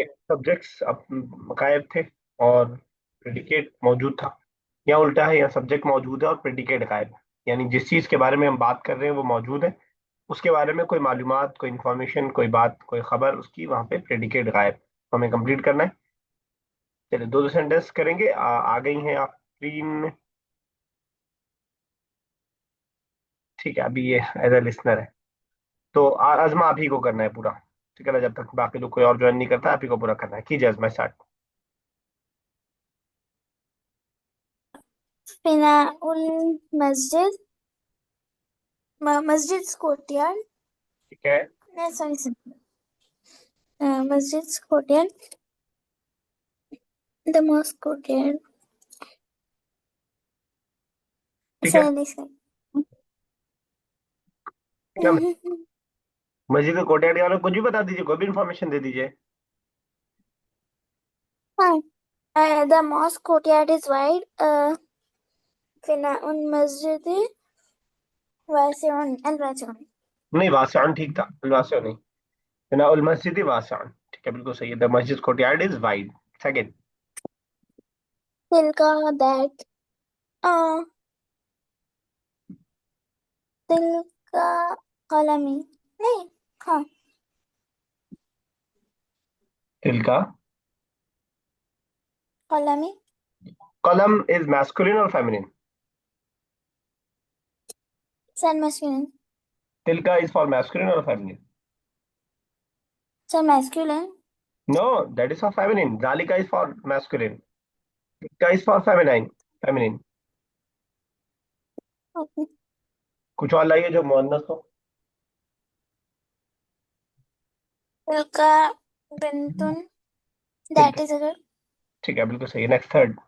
Subjects अब गायब थे और प्रेडिकेट मौजूद था, या उल्टा है, या सब्जेक्ट मौजूद है और प्रेडिकेट गायब है। यानी जिस चीज के बारे में हम बात कर रहे हैं वो मौजूद है, उसके बारे में कोई मालूमात, कोई इंफॉर्मेशन, कोई बात, कोई खबर, उसकी वहां पे प्रेडिकेट गायब। तो हमें कंप्लीट करना है। चलिए, दो दो सेंटेंस करेंगे। आ गई हैं आप स्क्रीन में? ठीक है, अभी ये एज ए लिसनर है, तो अजमा आप ही को करना है पूरा। ठीक है ना, जब तक बाकी लोग कोई और ज्वाइन नहीं करता, आप ही को पूरा करना है। कीजिए अजमा, स्टार्ट। फिनाउल मस्जिद, मस्जिद कोर्टयार्ड, ठीक है। सॉरी, मस्जिद कोर्टयार्ड, द मॉस्क कोर्टयार्ड, ठीक है। Sorry sir. क्या मस्जिद कोर्टयार्ड के बारे में कुछ भी बता दीजिए, कोई भी इंफॉर्मेशन दे दीजिए। हाँ, the mosque courtyard is wide, फिनाउल मस्जिद वासिउन एंड वासिउन। नहीं, वासआन ठीक था, वासआ नहीं। बिना उल मस्जिद वासआन, ठीक है, बिल्कुल सही है। The masjid courtyard is wide. Second. तिलका दैट, uh, तिलका कलमी, नहीं, हाँ, तिलका कलमी, कलम इज मैस्कुलिन और फेमिनिन? सर मैस्कुलिन, तिलका इज फॉर मैस्कुलिन और feminine? Sir masculine. No, that is for feminine. जालिका इज फॉर मैस्कुलिन, तिलका इज फॉर फेमिनाइन, फेमिनिन। कुछ और लाइए जो मुअन्नस हो। तिलका बिंतुन, दैट तिलका, इज अगर, ठीक है, बिल्कुल सही है। Next, third.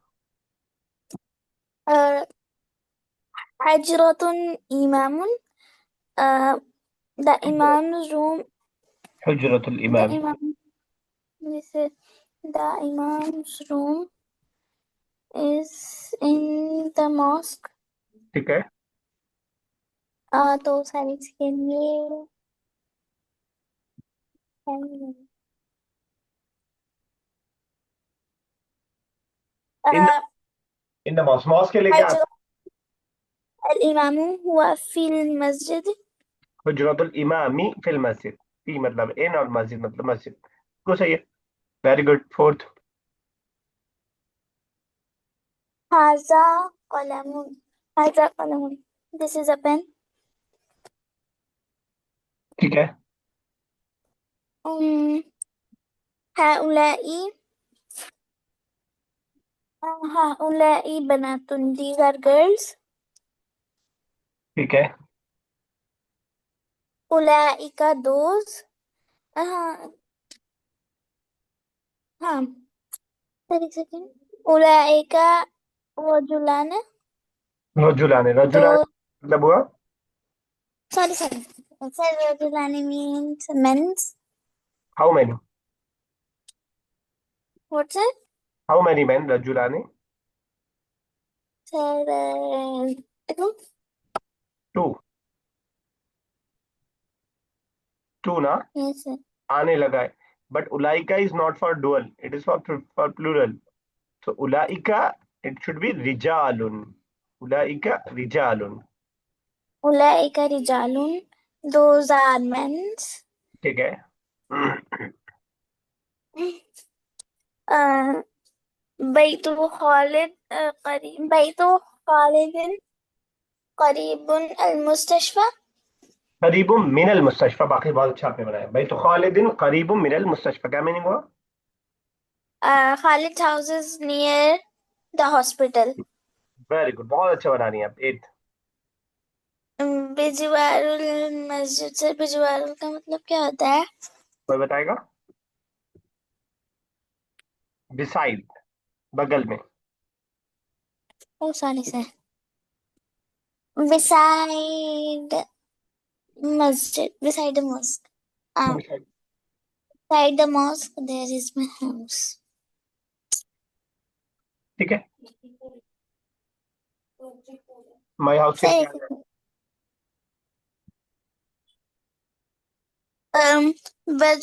हजरतुन इमामुन, the imam's room, हुजरतुल the इमाम। imam, this is, the imam's room is in the mosque. ठीक है। तो सारी इसके लिए इन इन द मॉस्क, मॉस्क के लिए क्या? हजरत अल इमामु हुआ फिल मस्जिद। हुजरतुल इमामी फिल मस्जिद। फी मतलब इन और मस्जिद मतलब मस्जिद, बिल्कुल सही है। Very good. फोर्थ। हाजा कलमुन, हाजा कलमुन, दिस इज अ पेन। ठीक है। हाउलाई, हाउलाई बनातुन, these are girls. ठीक है। उलाइका those, हाँ, हाँ, एक सेकेंड, उलाइका रजुलान, रजुलाने, दो, रजुलाने मतलब हुआ? सॉरी सॉरी सर, रजुलान means mens. How many? What's it? How many man रजुलाने? सर, देखो, टू। टू ना? Yes sir. आने लगा है। बट उलाइका is not for dual, it is for plural. So उलाइका, इट शुड बी रिजालुन। उलाइका रिजालुन। उलाइका रिजालुन, दोज आर मेंस। ठीक है। बैतु खालिद, करीब, बैतु खालिद करीबुन अल मुस्तशफा। करीबुम मिनल मुस्तशफा, बाकी बहुत अच्छा आपने बनाया भाई। तो खालिदिन करीबुम मिनल मुस्तशफा, क्या मीनिंग हुआ? Khalid's house is near the hospital. Very good, बहुत अच्छा बना रही हैं आप। एट। बिजवारुल मस्जिद, से बिजवारुल का मतलब क्या होता है? कोई बताएगा? बिसाइड, बगल में। Oh sorry sir, beside masjid, beside the mosque. Beside. Beside the mosque there is my house. ठीक है। माई हाउस के लिए क्या है? सर, um, veg,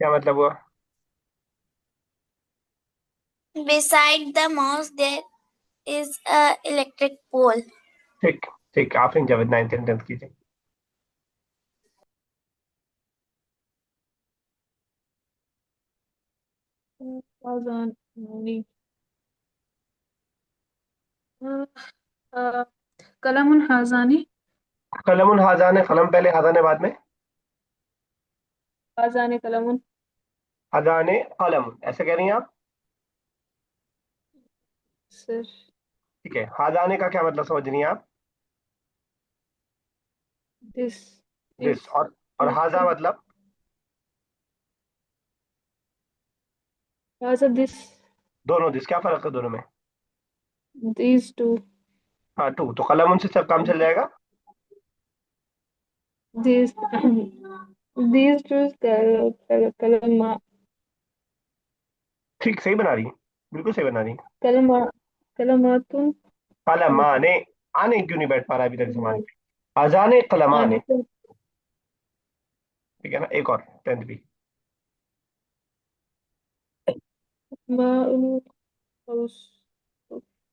क्या मतलब हुआ? Beside the mosque there is a electric pole. ठीक ठीक, Afreen Javed 9th and 10th कीजिए। आजान नहीं। कलमुन हाजानी। कलमुन हाजान, कलम पहले हाजान बाद में। हाजाने कलमुन। हाजान कलम, ऐसे कह रही हैं आप? सर। ठीक है, हाजाने का क्या मतलब समझ रही हैं आप? This is. दिस, और हाजा मतलब? हाजा दिस। दोनों, दिस क्या फर्क है दोनों में? These two. हाँ, टू, तो कलमुन से सब काम चल जाएगा। दीज दीज टू कलमा। ठीक, सही बना रही है, बिल्कुल सही बना रही है। कलमा कलमातुन। कलमाने, आने क्यों नहीं बैठ पा रहा अभी तक जबान पे? अजाने कलमाने। आने पर ठीक है ना, एक और 10th भी। माउन house.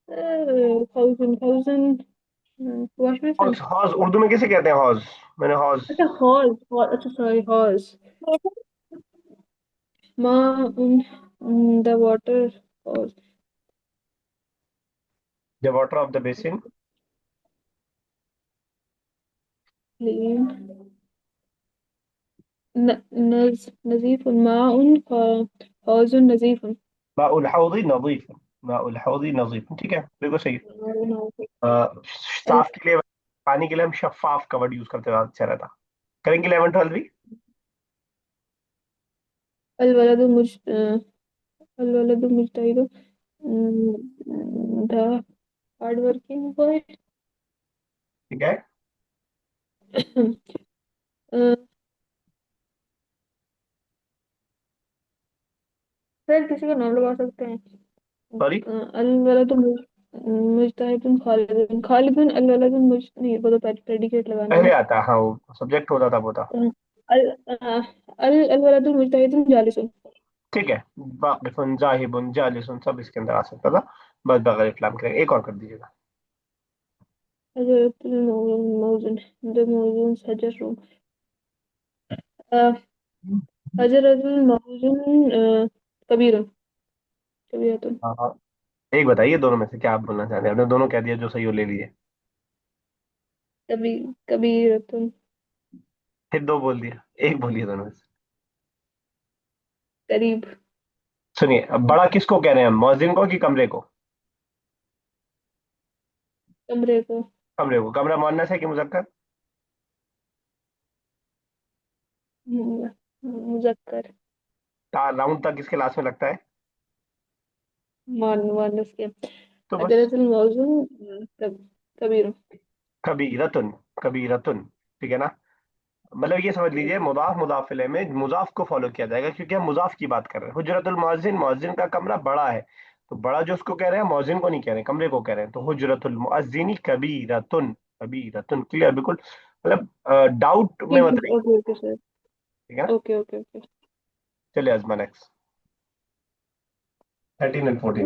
Thousand thousand wash basin. हौज, हौज उर्दू में किसे कहते हैं हौज? मैंने हौज। अच्छा हॉज। अच्छा सॉरी हॉज। माउन द वाटर हॉज। The water of the basin. Clean. नजीफ माउन हौज नजीफ। माउल हौदी नजीफ, माउल हौदी नजीफ, ठीक है, बिल्कुल सही है। साफ के लिए, पानी के लिए हम शफाफ का वर्ड यूज करते हैं, अच्छा रहता। करेंगे 11 12 भी। अलवलद मुज अलवलद मुजतहिद द हार्ड वर्किंग बॉय। ठीक है। फिर किसी का नाम लगा सकते हैं। सॉरी। अलवलद मुजतहिदुन खालिदुन खालिदुन अलवलद मुज नहीं वो तो प्रेडिकेट लगाना पहले है। आता, हाँ वो सब्जेक्ट होता तब होता। अल अल अलवलद मुजतहिदुन जालिसुन। ठीक है, वाकिफुन जाहिबुन जालिसुन सब इसके अंदर आ सकता था। बस बगैर इस्लाम करेंगे, एक और कर दीजिएगा। हजरतुल मौजून द मौजून हजर हजरतुल मौजून कबीर कबीरतुन। हाँ हाँ। एक बताइए दोनों में से क्या आप बोलना चाहते हैं, आपने दोनों कह दिया, जो सही हो ले लीजिए। कबीरतुन। फिर दो बोल दिया, एक बोलिए दोनों में से। करीब। सुनिए, अब बड़ा किसको कह रहे हैं हम, मौजिन को कि कमरे को? कमरे को। कमरे को। कमरा मुअन्नस है कि मुजक्कर? मुजक्कर। राउंड तक किसके लास्ट में लगता है? मानस के। तो बस। हजरतुल मौजून कबीर। कबीरतुन, कबीरतुन, ठीक है ना। मतलब ये समझ लीजिए, मुदाफ मुदाफ इलैह में मुजाफ को फॉलो किया जाएगा, क्योंकि हम मुजाफ की बात कर रहे हैं। हुजरतुल मुअज्जिन, मुअज्जिन का कमरा बड़ा है, तो बड़ा जो उसको कह रहे हैं, मुअज्जिन को नहीं कह रहे हैं, कमरे को कह रहे हैं। तो हुजरतुल मुअज्जिनी कबीरतुन, कबीरतुन, क्लियर बिल्कुल। मतलब डाउट में ठीक मत ठीक रहिए। Okay okay sir. ठीक है ना। Okay okay okay. चलिए Azma next. 13 and 14।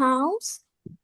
house.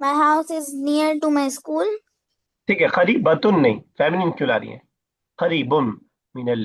My house is near to my school. ठीक है, करीबतुन नहीं, फेमिनिन क्यों ला रही है? करीबुम मिनल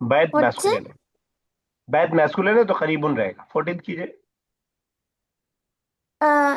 बैत What's it? मैस्कुलिन है, बैत मैस्कुलिन है तो करीबुन रहेगा। 14 कीजिए। uh,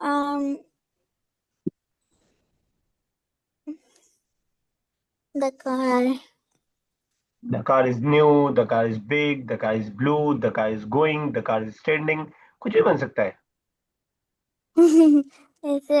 um, the car. The car is new, the car is big, the car is blue, the car is going, the car is standing, कुछ भी बन सकता है। ऐसे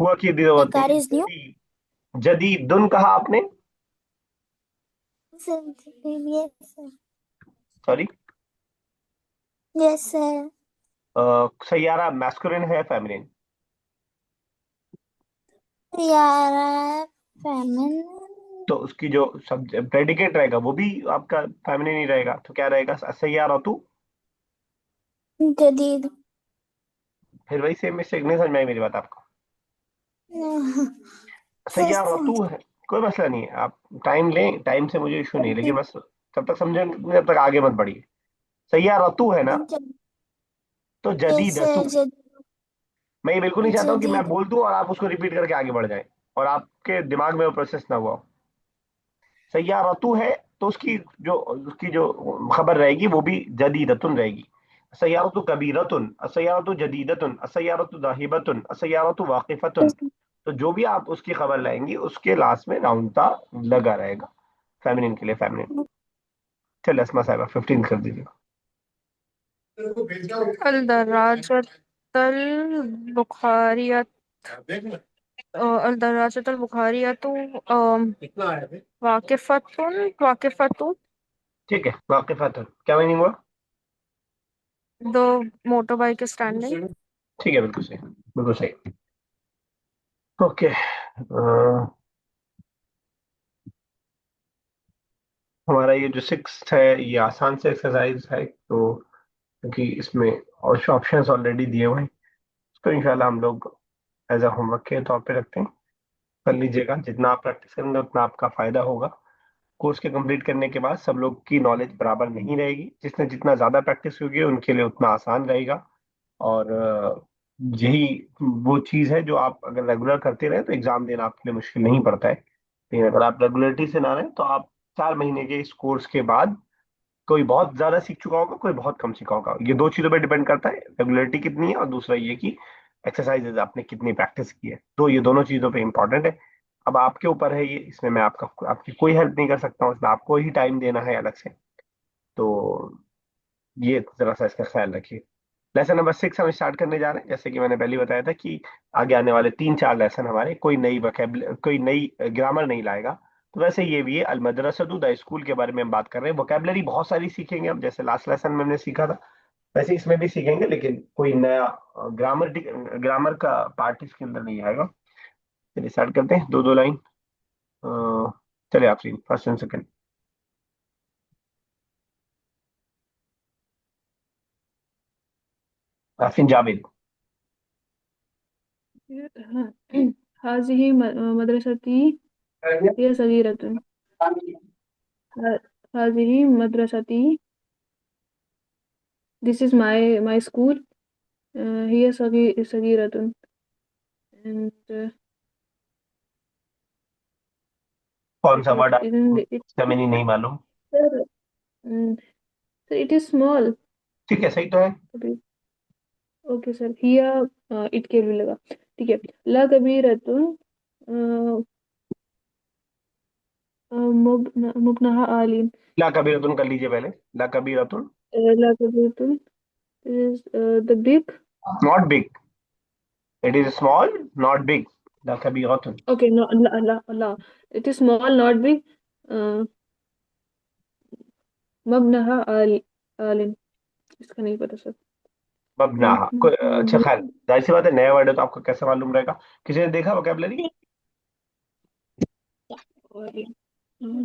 हुआ की दी The जरूरत car नहीं, is new. जदीदुन कहा आपने? Yes sir. Sorry. Yes sir. Saiyaara masculine है फेमिनिन? सैयारा फेमिनिन। तो उसकी जो सब प्रेडिकेट रहेगा वो भी आपका फेमिनिन ही रहेगा, तो क्या रहेगा? सैयारतु। जदीद। फिर वही सेम मिस्टेक, नहीं समझ में आई मेरी बात आपको? सैयारतु है, कोई मसला नहीं है, आप टाइम लें, टाइम से मुझे इशू नहीं है, लेकिन बस जब तक समझे जब तक आगे मत बढ़िए। सैयारतु है ना, तो जैसे जदीदतु। मैं ये बिल्कुल नहीं चाहता हूँ कि मैं जदीद। बोल दूं और आप उसको रिपीट करके आगे बढ़ जाएं और आपके दिमाग में वो प्रोसेस ना हुआ हो। सैयारतु है, तो उसकी जो खबर रहेगी वो भी जदीदतुन रहेगी। सैयारतु कबीरतुन, असैयारतु जदीदतुन, असैयारतु दाहिबतुन, असैयारतु वाकिफतुन। तो जो भी आप उसकी खबर लाएंगी उसके लास्ट में नाउन ता लगा रहेगा, फेमिनिन के लिए फेमिनिन। चल अस्मा साहब 15 कर दीजिए। अल दर्राजतल बुखारियत अल दर्राजतल बुखारियतु वाकिफतुन ठीक है, वाकिफतुन क्या मीनिंग हुआ? The motor bike standing. ठीक है, बिल्कुल सही, बिल्कुल सही। ओके, हमारा ये जो सिक्स है ये आसान से एक्सरसाइज है, तो क्योंकि इसमें और ऑप्शंस ऑलरेडी दिए हुए हैं, इसको इंशाल्लाह हम लोग एज अ होमवर्क के तौर पे रखते हैं। कर लीजिएगा, जितना आप प्रैक्टिस करेंगे उतना आपका फायदा होगा। कोर्स के कंप्लीट करने के बाद सब लोग की नॉलेज बराबर नहीं रहेगी, जिसने जितना ज्यादा प्रैक्टिस होगी उनके लिए उतना आसान रहेगा। और यही वो चीज है जो आप अगर रेगुलर करते रहे तो एग्जाम देना आपके लिए मुश्किल नहीं पड़ता है। लेकिन अगर आप रेगुलरिटी से ना रहें तो आप 4 महीने के इस कोर्स के बाद कोई बहुत ज्यादा सीख चुका होगा, कोई बहुत कम सीखा होगा। ये दो चीजों पे डिपेंड करता है, रेगुलरिटी कितनी है और दूसरा ये कि एक्सरसाइजेज आपने कितनी प्रैक्टिस की है, तो ये दोनों चीजों पे इंपॉर्टेंट है। अब आपके ऊपर है ये, इसमें मैं आपकी कोई हेल्प नहीं कर सकता हूँ, इसमें आपको ही टाइम देना है अलग से। तो ये जरा सा इसका ख्याल रखिए। लेसन नंबर 6 हम स्टार्ट करने जा रहे हैं। जैसे कि मैंने पहले बताया था कि आगे आने वाले 3-4 लेसन हमारे कोई नई ग्रामर नहीं लाएगा। तो वैसे ये भी है, अल मदरसतु द स्कूल के बारे में हम बात कर रहे हैं। वोकेबलरी बहुत सारी सीखेंगे हम, जैसे लास्ट लेसन में हमने सीखा था वैसे इसमें भी सीखेंगे, लेकिन कोई नया ग्रामर ग्रामर का पार्ट इसके अंदर नहीं आएगा। चलिए स्टार्ट करते हैं, दो दो लाइन। चलिए आप first and second. Afreen Javed. हाजिही मदरसती हिय सगीरतुन। हाजिही मदरसती, दिस इज माय स्कूल, हिय सगीरतुन। एंड कौन सा वर्ड आपको it इसका मीनिंग नहीं मालूम? sir, mm, sir, it is small. ठीक है, सही तो है। ओके सर, हिया इट के भी लगा। ठीक है। ला कबीरतुन मुबनहा आलिन। ला कबीरतुन कर लीजिए पहले। ला कबीरतुन, ला कबीरतुन is the big. Not big. It is small, not big. ला कबीरतुन। Okay, no, la, it is small, not big. uh, मबनहा आलिन, इसका नहीं पता सर। मबनाहा अच्छा खैर, जाहिर सी बात है नया वर्ड है तो आपको कैसे मालूम रहेगा? किसी ने देखा वोकेबलरी?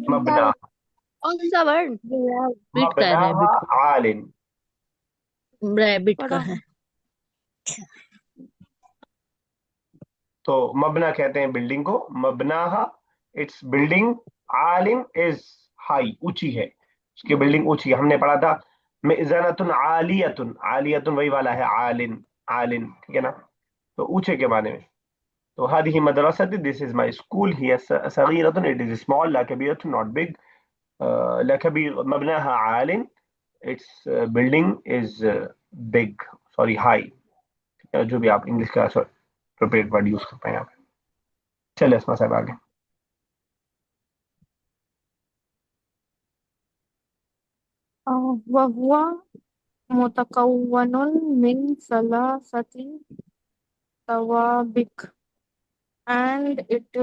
मबना, कौन सा वर्ड? बिट का है, मबनाहा रैबिट का। आलिन। रैबिट का पढ़ो। है। तो मबना कहते हैं बिल्डिंग को, मबनाहा इट्स बिल्डिंग, आलिन इज हाई, ऊंची है, उसकी बिल्डिंग ऊंची है। हमने पढ़ा था मिज़नतुन आलियतुन, आलियतुन वही वाला है आलिन, आलिन ठीक है ना, तो ऊंचे के माने में। तो हादिही मदरसती, दिस इज माय स्कूल, हिय सगीरतुन इट इज स्मॉल, ला कबीरतुन नॉट बिग, ला कबीर मबनाहा आलिन, it's building is big, sorry हाई। जो भी आप इंग्लिश का अप्रोप्रिएट वर्ड यूज कर पाए आप। चलिए अस्मा साहब आगे। वहुवा मुतकव्वनुन मिन सलासति तवाबिक, and it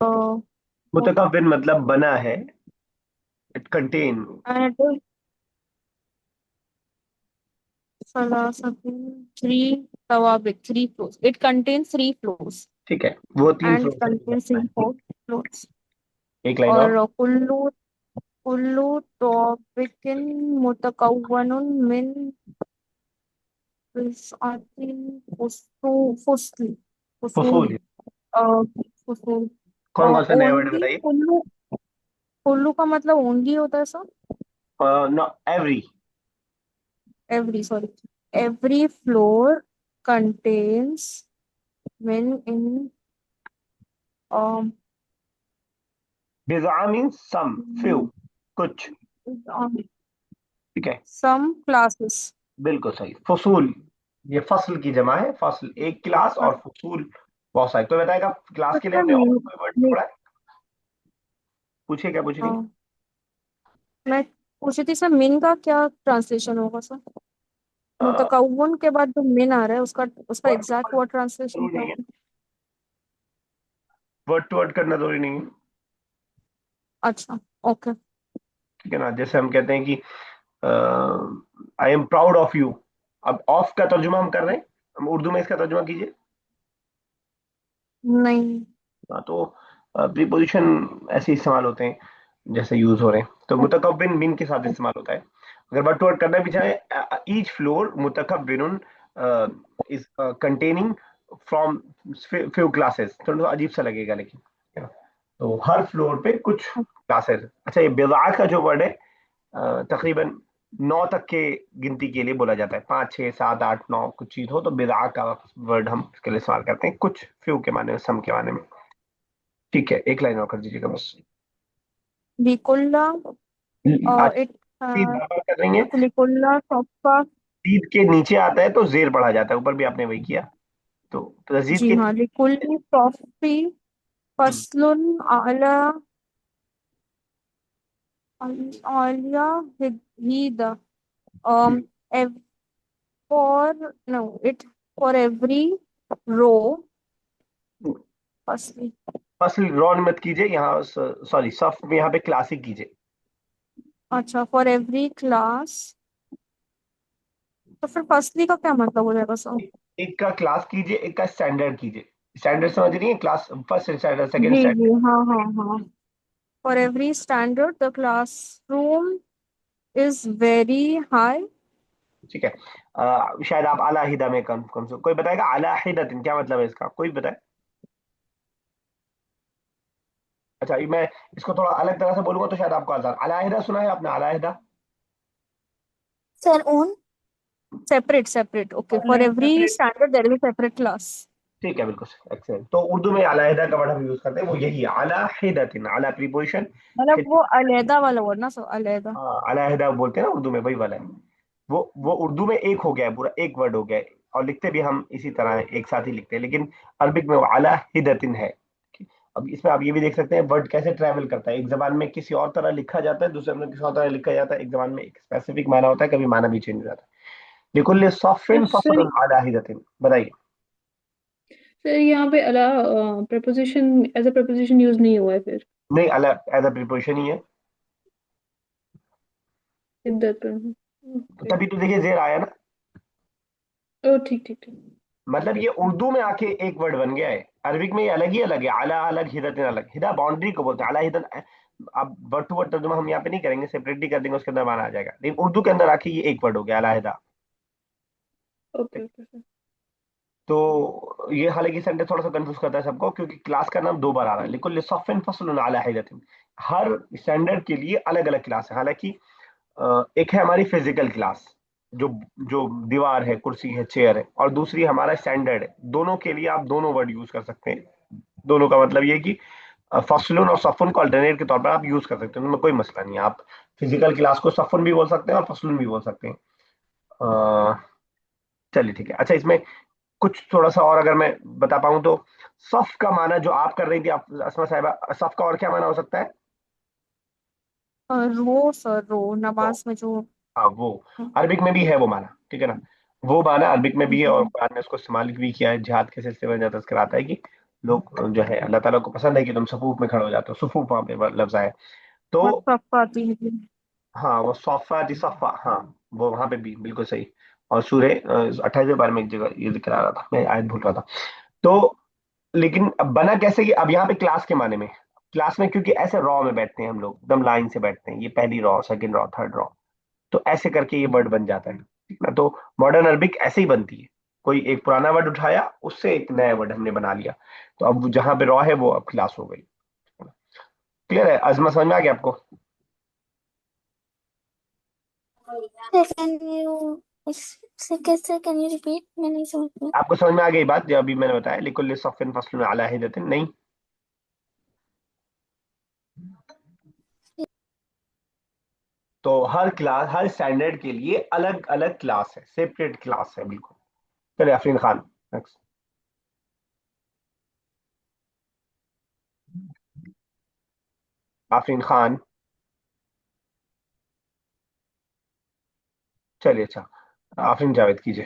uh, मुतकव्विन मतलब बना है, it contain. and it is salasatin, three tawabik, three floors. It contains three floors ठीक है, वो 3 फ्लोर and से contains करना है। three four floors. एक लाइन और। और कुल्लू कुल्लू तौबिकिन मुतकव्वनुन मिन बिस्अतिन फुस्ली फसूल। फसूली फसूल। कौन कौन से नए वर्ड ओनली बताइए। कुल्लू कुल्लू का मतलब ओनली होता है sir? No, every. Every, sorry, every floor contains min in um बिज़ा मीन्स सम, फ्यू, कुछ। ठीक है, some classes. बिल्कुल सही। फसूल, ये फसल की जमा है। फसल एक क्लास, और फसूल बहुत सारे। तो बताएगा क्लास के लिए अच्छा हमने और कोई वर्ड मैं पढ़ा है? पूछिए, क्या पूछ रही हैं? मैं पूछी थी सर, मिन का क्या ट्रांसलेशन होगा सर? मुतकव्वन के बाद जो मिन आ रहा है उसका उसका word to exact word word translation जरूरी क्या नहीं है, होगा? वर्ड टू वर्ड करना जरूरी नहीं है। अच्छा, ओके। ठीक है ना, जैसे हम कहते हैं कि I am proud of you. अब ऑफ का तर्जुमा हम कर रहे हैं, हम उर्दू में इसका तर्जुमा कीजिए। नहीं। हाँ, तो प्रीपोजिशन ऐसे इस्तेमाल होते हैं जैसे यूज हो रहे हैं। तो मुतकब्बिन मिन के साथ इस्तेमाल होता है। अगर वर्ड टू वर्ड करना भी चाहे, ईच फ्लोर मुतकब्बिन is containing from few classes, थोड़ा अजीब सा लगेगा लेकिन, है ना? तो हर फ्लोर पे कुछ क्लासेस। अच्छा, ये बिज़ा का जो वर्ड है, तकरीबन 9 तक के गिनती के लिए बोला जाता है। 5 6 7 8 9 कुछ चीज हो तो बिदआ का वर्ड हम इसके लिए इस्तेमाल करते हैं, कुछ फ्यू के माने में, सम के माने में। ठीक है, एक लाइन और कर दीजिएगा बस। लिकुल्ला आज इट सीध बार बार कर रही है। लिकुल्ला सफ़ा। सीध के नीचे आता है तो जेर पढ़ा जाता है, ऊपर भी आपने वही किया। तो तजीद जी के हाँ, लिकुल्ली सफ़ी हम्म, फसलुन आला आलिया हिदा हम्म, ev- for no it for every row firstly। फसल रॉन मत कीजिए यहाँ, सॉरी, सफ में यहाँ पे क्लासिक कीजिए। अच्छा, फॉर एवरी क्लास, तो फिर फर्स्टली का क्या मतलब हो जाएगा सर? एक का क्लास कीजिए, एक का स्टैंडर्ड कीजिए। स्टैंडर्ड समझ रही है, क्लास फर्स्ट स्टैंडर्ड सेकंड जी स्टैंडर्ड। जी, हाँ हाँ हाँ। For every standard the classroom is very high. ठीक है, शायद आप आला हिदा में कम कम से कोई बताएगा आला हिदातिन क्या मतलब है इसका, कोई बताए? अच्छा, ये मैं इसको थोड़ा अलग तरह से बोलूंगा तो शायद आपको आसान। अला हिदा सुना है आपने, अला हिदा? Sir own. Separate separate, okay, for every separate. Standard there is a separate class. ठीक है, बिल्कुल एक्सेलेंट। तो उर्दू में अला हिदा का वर्ड हम यूज करते हैं, वो यही है, अला हिदातिन। अला प्रीपोजिशन। मतलब वो अलहदा वाला वर्ड ना सर, अलहदा। हाँ, अलाहिदा बोलते हैं ना उर्दू में, वही वाला है। वो उर्दू में एक हो गया है, पूरा एक वर्ड हो गया है। और लिखते भी हम इसी तरह हैं, एक साथ ही लिखते हैं, लेकिन अरबिक में वो अलाहिदतिन है। अब इसमें आप ये भी देख सकते हैं वर्ड कैसे ट्रैवल करता है। एक जबान में किसी और तरह लिखा जाता है, दूसरे में किसी और तरह लिखा जाता है। एक जबान में एक स्पेसिफिक माना होता है, कभी माना भी चेंज हो जाता है। लिकुल्लि तो सफ़िन सर फसलुन अला हिदतिन, बताइए। सर यहाँ पे अला preposition as a preposition use नहीं हुआ है फिर? नहीं, अला एज अ प्रीपोजिशन ही है। शिद्दत पर। तो ओके। तभी तो देखिए जेर आया ना। ओ ठीक ठीक ठीक। मतलब ये उर्दू में आके एक वर्ड बन गया है। अरबिक में ये अलग ही अलग है, अला अलग, हिदत अलग। हिदा बाउंड्री को बोलते हैं, अला हिदत। अब वर्ड टू वर्ड तर्जुमा हम यहाँ पे नहीं करेंगे, सेपरेटली कर देंगे, उसके अंदर माना आ जाएगा। लेकिन उर्दू के अंदर आके ये एक वर्ड हो गया, अला हिदा। Okay okay sir. तो ये हालांकि सेंटेंस थोड़ा सा कंफ्यूज करता है सबको, क्योंकि क्लास का नाम 2 बार आ रहा है, लिकुल्लि सफ़िन फसलुन अला हिदतिन। हर स्टैंडर्ड के लिए अलग अलग क्लास है। हालांकि एक है हमारी फिजिकल क्लास, जो जो दीवार है, कुर्सी है, चेयर है, और दूसरी हमारा स्टैंडर्ड है। दोनों के लिए आप दोनों वर्ड यूज कर सकते हैं। दोनों का मतलब ये है कि फसलुन और सफुन को अल्टरनेट के तौर पर आप यूज कर सकते हैं, उनमें कोई मसला नहीं है। आप फिजिकल क्लास को सफुन भी बोल सकते हैं और फसलुन भी बोल सकते हैं। अ, चलिए ठीक है। अच्छा, इसमें कुछ थोड़ा सा और अगर मैं बता पाऊं तो, सफ का माना जो आप कर रही थी आप असमा साहिबा, सफ का और क्या माना हो सकता है? रो सर, रो तो नमाज में जो। हाँ, वो अरबिक में भी है वो माना, ठीक है ना। वो माना अरबिक में भी है, और जी। कुरान ने उसको इस्तेमाल भी किया है। जिहाद के सिलसिले में ज्यादा तज़किरा आता है कि लोग जो है, अल्लाह ताला को पसंद है कि तुम सफूफ में खड़े हो जाते हो। सुफूफ वहां पे लफ्ज आया है। तो और सफ़ाती है जी। हाँ, वो सफ़ा दी सफ़ा, हाँ, वो वहां पे भी बिल्कुल सही। और सूर्य 28वें पारे में एक जगह ये जिक्र आ रहा था, मैं आयत भूल रहा था। तो लेकिन अब बना कैसे कि अब यहाँ पे क्लास के माने में, क्लास में क्योंकि ऐसे रॉ में बैठते हैं हम लोग, एकदम लाइन से बैठते हैं, ये पहली raw, second raw, third raw, तो ऐसे करके ये वर्ड बन जाता है, ठीक ना। तो मॉडर्न अरबिक ऐसे ही बनती है, कोई एक पुराना वर्ड उठाया, उससे एक नया वर्ड हमने बना लिया, तो अब जहां पे रॉ है वो अब क्लास हो गई। क्लियर है अजमा, समझ में आ गया आपको? Can you कैसे can you repeat? मैं नहीं समझ में। आपको समझ में आ गई बात जो अभी मैंने बताया, लिकुल्लि सफ़िन फस्लुन अला हिदतिन, नहीं? तो हर क्लास, हर स्टैंडर्ड के लिए अलग अलग क्लास है, सेपरेट क्लास है बिल्कुल। चलिए अफरीन खान, नेक्स्ट। आफरीन खान, चलिए अच्छा, आफरीन जावेद कीजिए।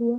हुआ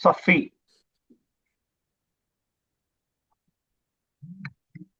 सफ़ी।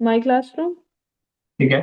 my classroom ठीक है।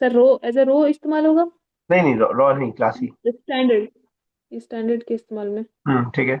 सर रो एज अ रो इस्तेमाल होगा नहीं नहीं, रॉ रॉ नहीं, क्लास ही। स्टैंडर्ड के इस्तेमाल में ठीक है।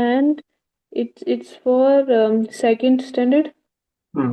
and it's for second standard hmm,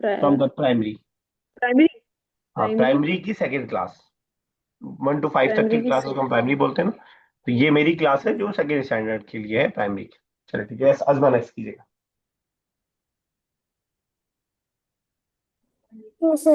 from the primary. Primary हाँ, प्राइमरी प्राइमरी की सेकंड क्लास, 1 to 5 तक की प्राइमरी की क्लासेस को हम प्राइमरी बोलते हैं ना। तो ये मेरी क्लास है जो सेकंड स्टैंडर्ड के लिए है, प्राइमरी की। चलिए ठीक है, अजमा नेक्स्ट कीजिएगा। जैसे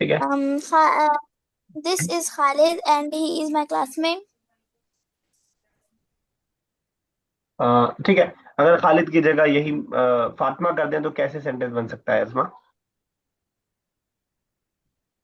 ठीक है। This is Khalid and he is my classmate. ठीक है, अगर खालिद की जगह यही फातिमा कर दें तो कैसे सेंटेंस बन सकता है अजमा?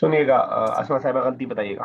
सुनिएगा, असमा साहिबा गलती बताइएगा।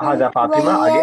हाजा फातिमा, आगे।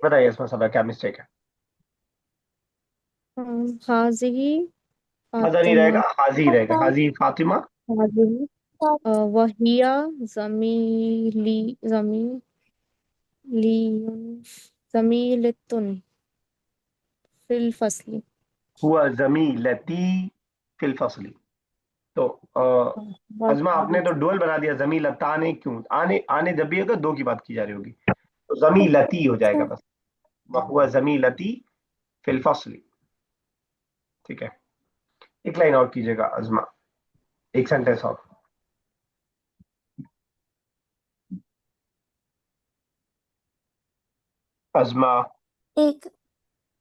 बताइए असमा साहिबा, क्या मिस्टेक है? हाजिही हाजा नहीं रहेगा, फातिमा हाजी रहेगा, हाजी फातिमा। हाजिही वहिया जमीली जमीलतुन फिल फसली हुआ जमीलती फिल फसली। तो अजमा आपने तो डुअल बना दिया, जमीलता ने क्यों? आने आने जब भी अगर दो की बात की जा रही होगी तो जमीलती हो जाएगा बस। हुआ जमीलती फिल फसली, ठीक है। एक लाइन और कीजिएगा अजमा, एक सेंटेंस और। अजमा, एक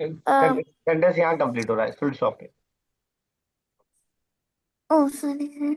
सेंटेंस यहाँ कंप्लीट हो रहा है, फुल स्टॉप पे। sorry.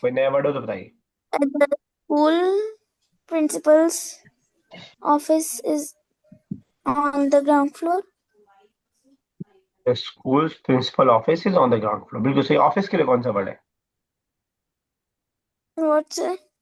कोई नया वर्ड हो तो बताइए। The school principal's office is on the ground floor. School principal office is on the ground floor, बिल्कुल सही। ऑफिस के लिए कौन सा वर्ड है? What's it?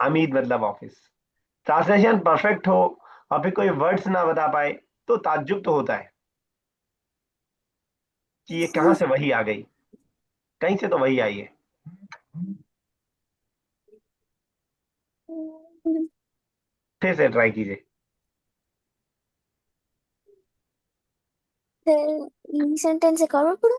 अमीद मतलब ऑफिस। ट्रांसलेशन परफेक्ट हो और फिर कोई वर्ड्स ना बता पाए तो ताज्जुब तो होता है कि ये कहाँ से वही आ गई, कहीं से तो वही आई है। फिर से ट्राई कीजिए। सेंटेंस एक और पढ़ो।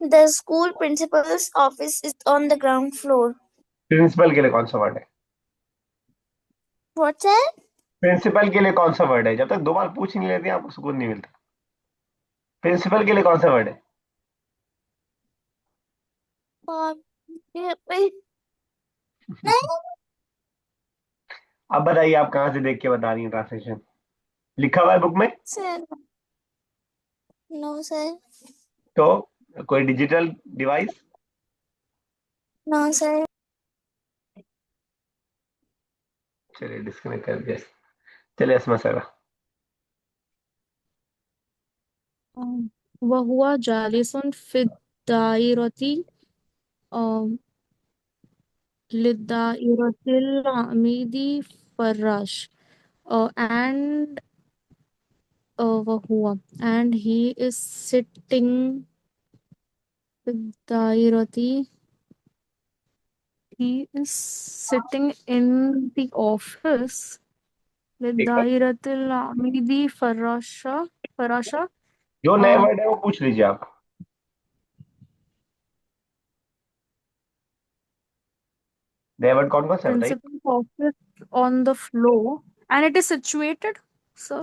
The school principal's office is on the ground floor. Principal के लिए कौन सा वर्ड है? What's that? प्रिंसिपल के लिए कौन सा वर्ड है? जब तक दो बार पूछ ही नहीं लेते आपको सुकून नहीं मिलता। प्रिंसिपल के लिए कौन सा वर्ड है? अब बताइए, आप कहाँ से देख के बता रही हैं ट्रांसलेशन? लिखा हुआ है बुक में? Sir. No, sir. तो कोई डिजिटल डिवाइस? No, sir. चलिए डिस्कनेक्ट कर दिया। चलिए असमा सर। वहुवा जालिसुन फिद दायरती लिद्दाइरतिल अमीदी फर्राश and वहुवा and he is sitting दायरती he is sitting in the office ठीक है, लिद्दाइरतिल अमीदी फर्राशा फराशा जो नए वर्ड है वो पूछ लीजिए आप। नए वर्ड कौन कौन से बताइए। principal's office on the floor and it is situated, sir.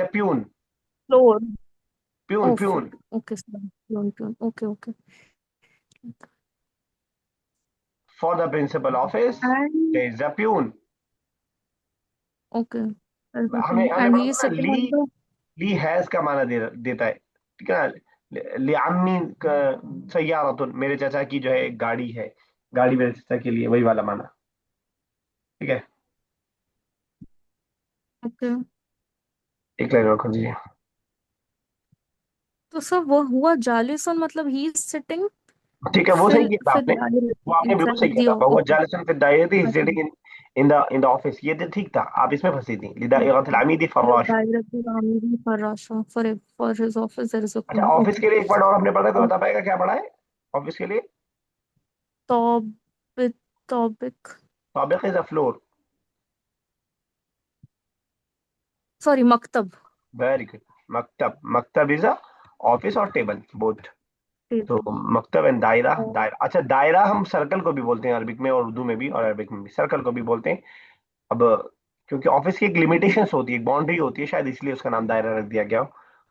a peon. Floor. peon Oh, peon okay, sir. Pion. Okay, okay. for the principal office And there is a peon. okay. There's a हमें pion. हमें And पता he is था sitting ली। on the ली हैज का माना देता है, ठीक है ना। लिअम्मी सय्यारतुन, मेरे चाचा की जो है एक गाड़ी है, गाड़ी मेरे चाचा के लिए, वही वाला माना। ठीक है, okay. एक लाइन और कर दीजिए। तो सर वो हुआ जालिसन मतलब ही इज सिटिंग ठीक है, वो सही फिर किया था फिर आपने। वो आपने बिल्कुल सही इनसाइड किया द था। बहुत ऑफिस. जालसन फिर दायरती अच्छा. सिटिंग इन द ऑफिस, ये तो ठीक था। आप इसमें फंसी थी, लिदाइरत अमीदी फर्राश। Directly Ramidi Farasha for his office there is a अच्छा, pion. Office Okay. के लिए एक वर्ड और आपने पढ़ा है, तो Uh, बता पाएगा क्या पढ़ा है ऑफिस के लिए? Topic topic. साबिक is a floor. Sorry, Maktab. Very good. मकतब, मकतब इज अ ऑफिस और टेबल बोथ। तो Table. मकतब एंड दायरा। Oh, दायरा, अच्छा दायरा हम सर्कल को भी बोलते हैं अरबिक में, और उर्दू में भी, और अरबिक में भी सर्कल को भी बोलते हैं। अब क्योंकि ऑफिस की एक लिमिटेशंस होती है, एक बाउंड्री होती है, शायद इसलिए उसका नाम दायरा रख दिया गया हो,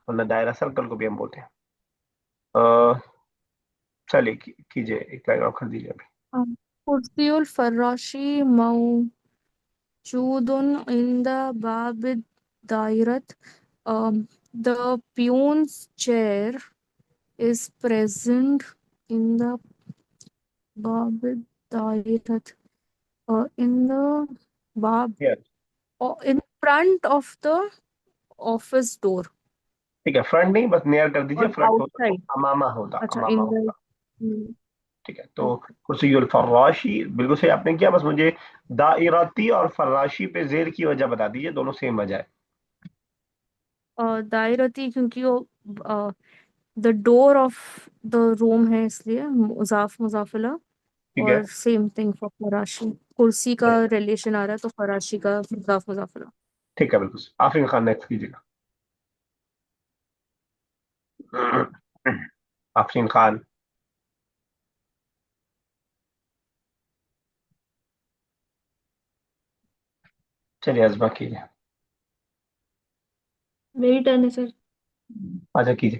वरना दायरा सर्कल को भी हम बोलते हैं। चलिए कीजिए, एक लाइन और कर दीजिए अभी। Kursiul Farashi Mawjudun in the Babid Dairat. The peon's chair is present in the Babid Dairat. In the Bab, Yes. in front of the office door ठीक है, फ्रंट नहीं, बस नियर कर दीजिए। or फ्रंट होता तो outside. अमामा होता, अच्छा, अमामा in the होता। ठीक है, तो कुर्सीयुल फर्राशी बिल्कुल सही आपने किया। बस मुझे दायराती और फर्राशी पे जेर की वजह बता दीजिए, दोनों सेम वजह है। दायरती क्योंकि वो the door of the room है इसलिए मुजाफिला. ठीक है, और सेम थिंग फॉर फराशी. कुर्सी का रिलेशन आ रहा है तो फराशी का मुजाफिला. ठीक है, बिल्कुल। आफरीन खान नेक्स्ट कीजिएगा। आफरीन खान। चलिए अजमा कीजिए। मेरी टर्न है सर. अच्छा कीजिए।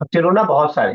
बच्चे रोना बहुत सारे।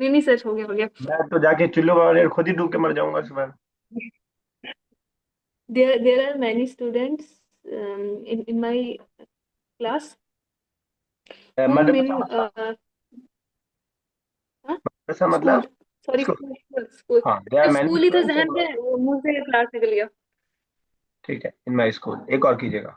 नहीं नहीं सर, हो गया. मैं तो जाके चुल्लू में खुद ही डूब के मर जाऊंगा इस बार। There are many students in my class whom Madrasa in मतलब? मदरसा स्कूल. मतलब? Sorry, school. स्कूल. हाँ, देयर आर मैनी स्कूल ही था स्टूडेंट्स जहन इन। में, वो मुंह से क्लास निकल गया. ठीक है, इन माई स्कूल। एक और कीजिएगा।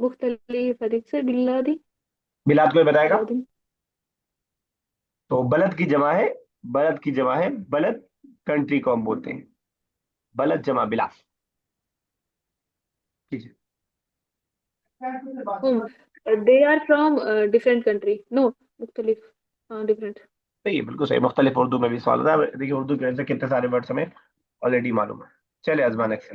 मुख्तलिफ अधिक से बिलादी बिलाद कोई बताएगा? बिलादिन तो बलद की जमा है, बलद की जमा है बलद, कंट्री को हम बोलते हैं बलद जमा बिलाद। ठीक है। whom they are from different country no मुख्तलिफ हाँ different सही है, बिल्कुल सही। मुख्तलिफ उर्दू में भी सवाल था। देखिए उर्दू के वजह से कितने सारे वर्ड्स हमें ऑलरेडी मालूम है। चलिए Azma next.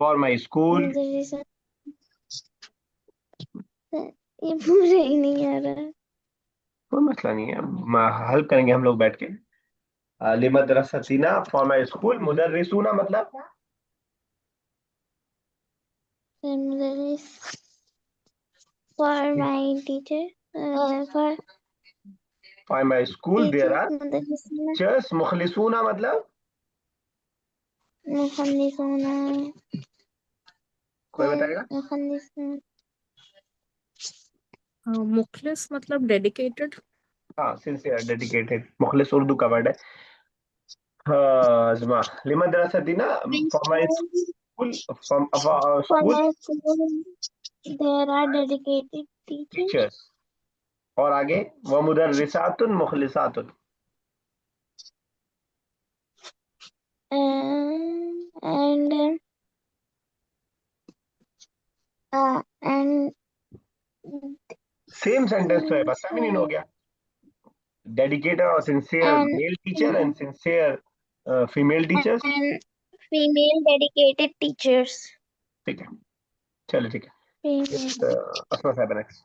For my school. मदरसा। ये पूरे ही नहीं आ रहा। कोई मसला नहीं है, हल करेंगे हम लोग बैठ के। लिमदरसतीना फॉर माई स्कूल, मुदर्रिसूना मतलब मुदरस for my teacher, for for my school there teachers are मुदरसिना टीचर्स। मुखलिसूना मतलब मुखल्लिसूना कोई बताएगा? मुखल्लिसूना मुखलिस मतलब डेडिकेटेड। हाँ, सिंसियर, डेडिकेटेड, मुखलिस उर्दू का वर्ड है। हाँ अजमा, लिमदरसतीना फॉर माई स्कूल, for स्कूल my school there are dedicated teachers teachers. और आगे वह मुदर्रिसातुन मुखलिसातुन। and and सेम सेंटेंस तो है, बस फेमिनिन हो गया। डेडिकेटेड और sincere and male teacher and sincere female teachers. and female dedicated teachers. ठीक है, चलो ठीक है। Female. असमा साहब next.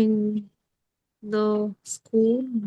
In the school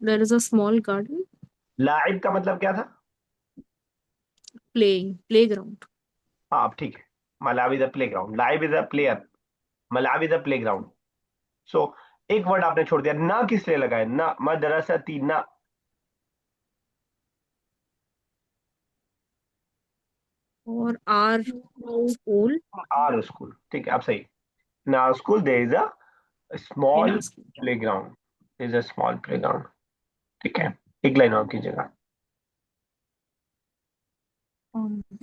There is a small garden. लाइब का मतलब क्या था? Playground. हाँ अब ठीक है। मलाब इज अ प्ले ग्राउंड, लाइब इज अ प्लेयर, मलाब is a playground. So एक वर्ड आपने छोड़ दिया, ना किस लिए लगाए? ना, मदरसती ना। और our school आर स्कूल, ठीक है आप सही। ना school there is a in small our school. Playground, is a small playground. ठीक है, एक लाइन और कीजिएगा।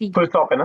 फुल स्टॉप है ना?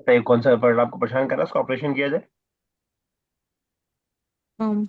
बताइए कौन सा वर्ड आपको परेशान कर रहा है, उसका ऑपरेशन किया जाए।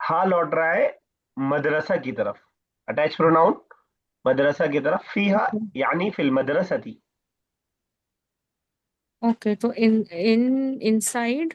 हाँ लौट रहा है मदरसा की तरफ, अटैच प्रोनाउन मदरसा की तरफ। फीहा यानी फिल मदरसती। ओके तो इन इनसाइड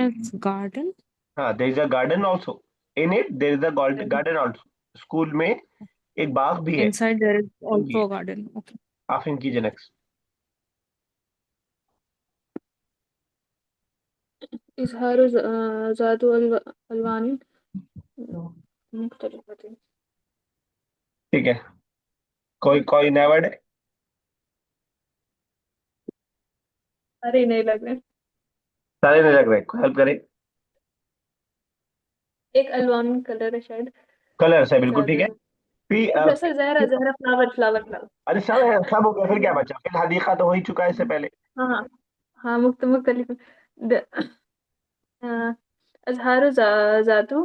is garden. हाँ, there is a garden also, in it there is a garden also. School में एक बाग भी है, Inside there is भी है। also a garden. Okay. आफिन कीजिए नेक्स्ट। इजहार जादू अलवानी मुख्तलिफ होती है। ठीक है, कोई कोई नया वर्ड है? अरे नहीं लग रहे सारे नहीं लग रहे, कोई हेल्प करे। एक अलवान कलर है शायद कलर से बिल्कुल ठीक जादू है। फी सर जहरा जहरा फ्लावर फ्लावर फ्लावर अरे सब है, सब हो गया, फिर क्या बचा? फिर हदीका तो हो ही चुका है इससे पहले। हाँ हाँ हाँ मुख्तलिफ अजहार जादू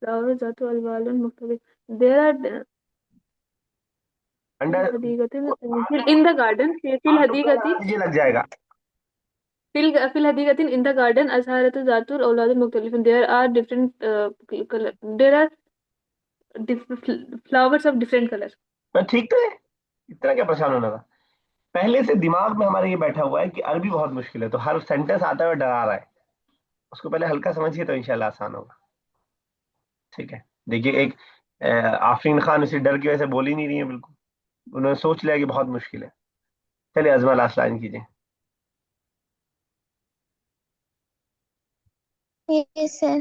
फ्लावर जादू अलवान मुख्तलिफ there are under in the garden फिल आप तुक्का हदीगती लगा दीजिए, लग जाएगा। फिल हदीगतिन इन द गार्डन अजहारत जातुल औलाद मुख्तलिफ there are different colour there are flowers of different colour पर ठीक तो है, इतना क्या परेशान होना था? पहले से दिमाग में हमारे ये बैठा हुआ है कि अरबी बहुत मुश्किल है, तो हर सेंटेंस आता हुआ डरा रहा है। उसको पहले हल्का समझिए तो इंशाल्लाह आसान होगा। ठीक है, देखिए एक आफरीन खान इसी डर की वजह से बोल ही नहीं रही है बिल्कुल। उन्होंने सोच लिया कि बहुत मुश्किल है। चलिए अजमा लास्ट लाइन कीजिए। Yes, sir.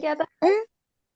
क्या था?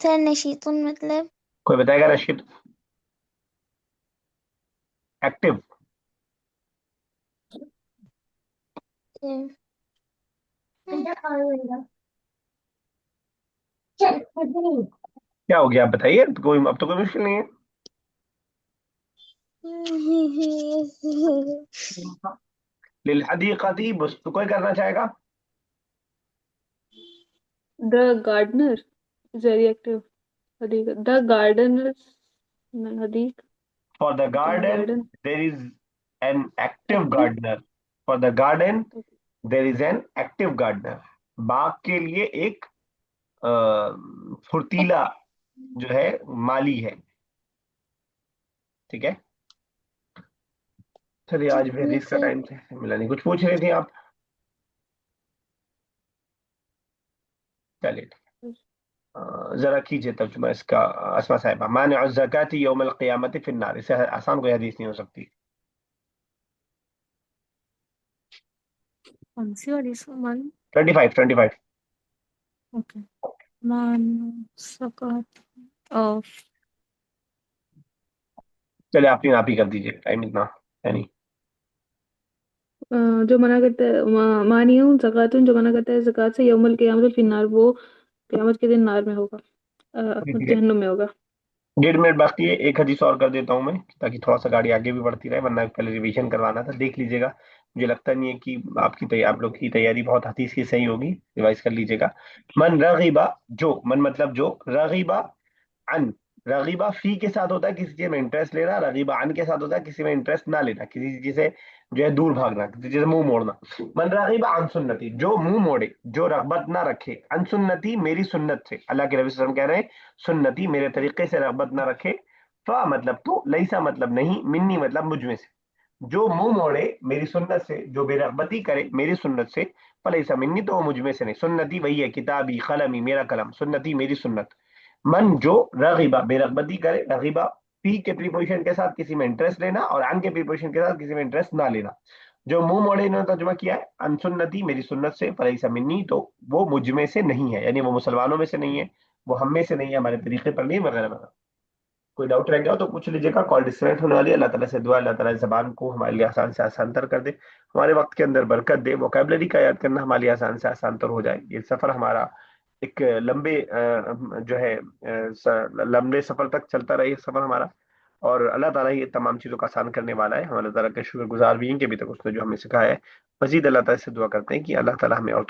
सर नशीतुन मतलब कोई बताएगा रशीद? एक्टिव। क्या हो गया आप बताइए, अब तो कोई मुश्किल नहीं है। लिलहदीक़ती बस तो कोई करना चाहेगा? The gardener is very active. Hadiq. The gardener. Hadiq. For the In the garden garden. There is an active Active. Gardener. For the garden Okay. There is an active gardener. बाग के लिए एक अ, फुर्तीला जो है माली है। ठीक है। चलिए आज भी हदीस का सर टाइम से मिला नहीं, कुछ पूछ रहे थे आप? चलिए जरा कीजिए तर्जुमा इसका। अस्मा साहिबा, मानिअ ज़काती यौमल क़ियामति फिन्नार, इससे आसान कोई हदीस नहीं हो सकती। कौन सी वाली सामान? 25 ओके। मान सकात ऑफ। चलिए आप ही कर दीजिए, टाइम इतना है नहीं। जो मना करता है मानियून ज़कातुन, जो मना करता है ज़कात से, यौमुल क़ियामत फिन्नार, वो क़यामत के दिन नार में होगा, ठीक है, जहन्नुम में होगा। 1.5 मिनट बाकी है, एक हदीस और कर देता हूँ मैं, ताकि थोड़ा सा गाड़ी आगे भी बढ़ती रहे, वरना पहले रिवीजन करवाना था, देख लीजिएगा। मुझे लगता नहीं है कि आप लोग की तैयारी बहुत हदीस की सही होगी, रिवाइज कर लीजिएगा। मन रगीबा, जो मन मतलब जो, रगीबा अन, रगीबा फी के साथ होता है किसी चीज में इंटरेस्ट लेना, रगीबा अन के साथ होता है किसी में इंटरेस्ट ना लेना, किसी चीज से जो है दूर भागना, किसी चीज से मुंह मोड़ना। मन रगीबा अन सुन्नती, जो मुंह मोड़े, जो रगबत ना रखे, अन सुन्नती मेरी सुन्नत से, अल्लाह के नबी सल्लल्लाहु अलैहि वसल्लम कह रहे हैं सुन्नती मेरे तरीके से रगबत ना रखे, फा मतलब तो, लईसा मतलब नहीं, मिन्नी मतलब मुझ में से। जो मुंह मोड़े मेरी सुन्नत से, जो बेरगबती करे मेरी सुन्नत से, फलैसा मिन्नी तो वो मुझ में से नहीं। सुन्नती वही है किताबी कलमी मेरा कलम, सुन्नती मेरी सुन्नत। मन जो रगीबा बेरगबती करे, रगीबा पी के प्रीपोजिशन के साथ किसी में इंटरेस्ट लेना, और अन के प्रीपोजिशन के साथ किसी में इंटरेस्ट ना लेना। जो मुंह मोड़े इन्होंने तर्जुमा किया है अन सुन्नती मेरी सुन्नत से, फलैसा मिन्नी तो वो मुझ में से नहीं है, यानी वो मुसलमानों में से नहीं है, वो हम में से नहीं है, हमारे तरीके पर नहीं, वगैरह वगैरह। कोई डाउट रह गया हो तो पूछ लीजिएगा। कॉल डिस्कनेक्ट होने वाली है। अल्लाह ताला से दुआ, अल्लाह ताला इस जबान को हमारे लिए आसान से आसान तर कर दे, हमारे वक्त के अंदर बरकत दे, वोकैबलरी का याद करना हमारे लिए आसान से आसान तर हो जाए। ये सफर हमारा एक लंबे जो है लंबे सफर तक चलता रहे ये सफर हमारा। और अल्लाह ताला ये तमाम चीज़ों का आसान करने वाला है। हम अल्लाह ताला के शुक्रगुजार भी हैं कि अभी तक उसने जो हमें सिखाया है। मजीद अल्लाह ताला से दुआ करते हैं कि अल्लाह ताला हमें और